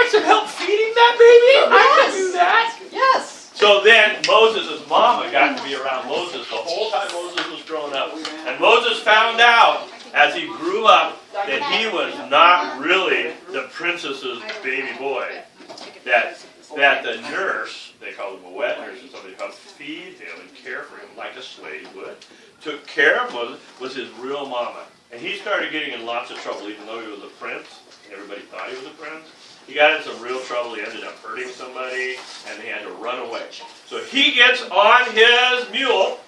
like some help feeding that baby? I can do that. Yes. So then Moses' mama got to be around Moses the whole time Moses was growing up. And Moses found out as he grew up that he was not really the princess's baby boy. That the nurse, they called him a wet nurse or somebody, helped feed him and care for him like a slave would, took care of Moses, was his real mama. And he started getting in lots of trouble even though he was a prince. Everybody thought he was a prince. He got in some real trouble. He ended up hurting somebody, and they had to run away. So he gets on his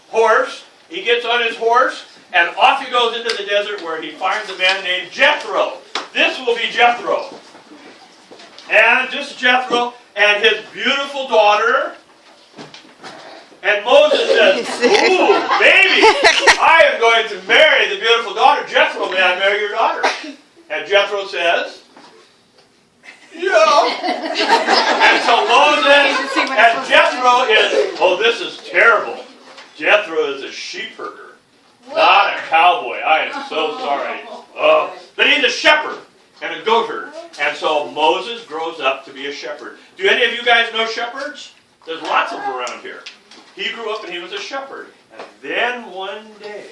horse. He gets on his horse, and off he goes into the desert where he finds a man named Jethro. This will be Jethro. And just Jethro and his beautiful daughter. And Moses says, "Ooh, baby, I am going to marry the beautiful daughter. Jethro, may I marry your daughter?" And Jethro says, "Yeah." And so Moses and Jethro is, oh, this is terrible. Jethro is a sheep herder, not a cowboy. I am so sorry. Oh, but he's a shepherd and a goat herder. And so Moses grows up to be a shepherd. Do any of you guys know shepherds? There's lots of them around here. He grew up and he was a shepherd. And then one day,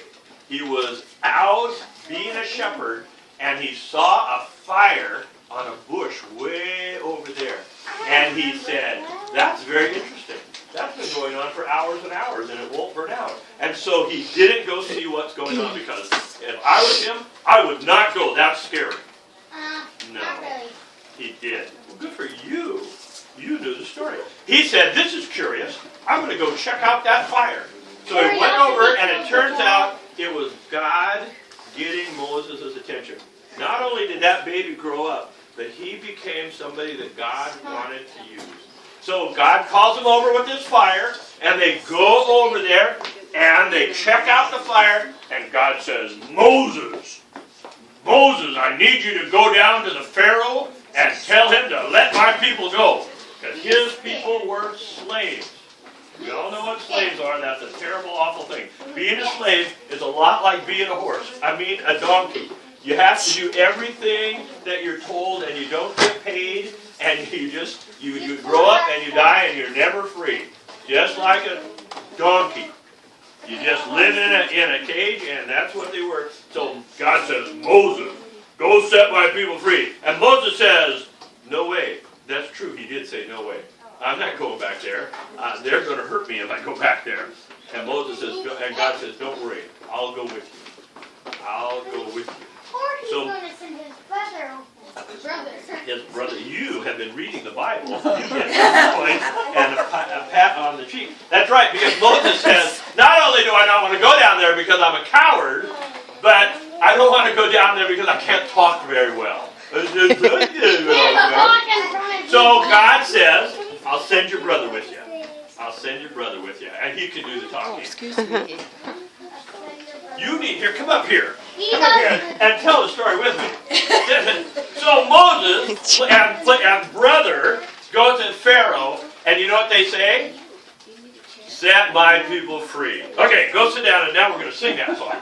he was out being a shepherd, and he saw a fire on a bush way over there. And he said, "That's very interesting. That's been going on for hours and hours, and it won't burn out." And so he didn't go see what's going on, because if I was him, I would not go. That's scary. No, he did. Well, good for you. You knew the story. He said, "This is curious. I'm going to go check out that fire." So he went over, and it turns out it was God getting Moses' attention. Not only did that baby grow up, but he became somebody that God wanted to use. So God calls him over with this fire, and they go over there, and they check out the fire, and God says, "Moses, Moses, I need you to go down to the Pharaoh and tell him to let my people go." Because his people were slaves. We all know what slaves are. That's a terrible, awful thing. Being a slave is a lot like being a horse. I mean, a donkey. You have to do everything that you're told, and you don't get paid, and you grow up and you die, and you're never free. Just like a donkey. You just live in a cage, and that's what they were. So God says, "Moses, go set my people free." And Moses says, "No way." That's true. He did say, "No way. I'm not going back there. They're going to hurt me if I go back there." And Moses says, and God says, "Don't worry. I'll go with you. I'll go with you." So his brother, you have been reading the Bible. You get points and a pat on the cheek. That's right, because Moses says, "Not only do I not want to go down there because I'm a coward, but I don't want to go down there because I can't talk very well." So God says, "I'll send your brother with you. I'll send your brother with you, and he can do the talking." Oh, excuse me. You need, here, come up here. Come up here and tell the story with me. So Moses and brother go to Pharaoh, and you know what they say? "Set my people free." Okay, go sit down, and now we're going to sing that song.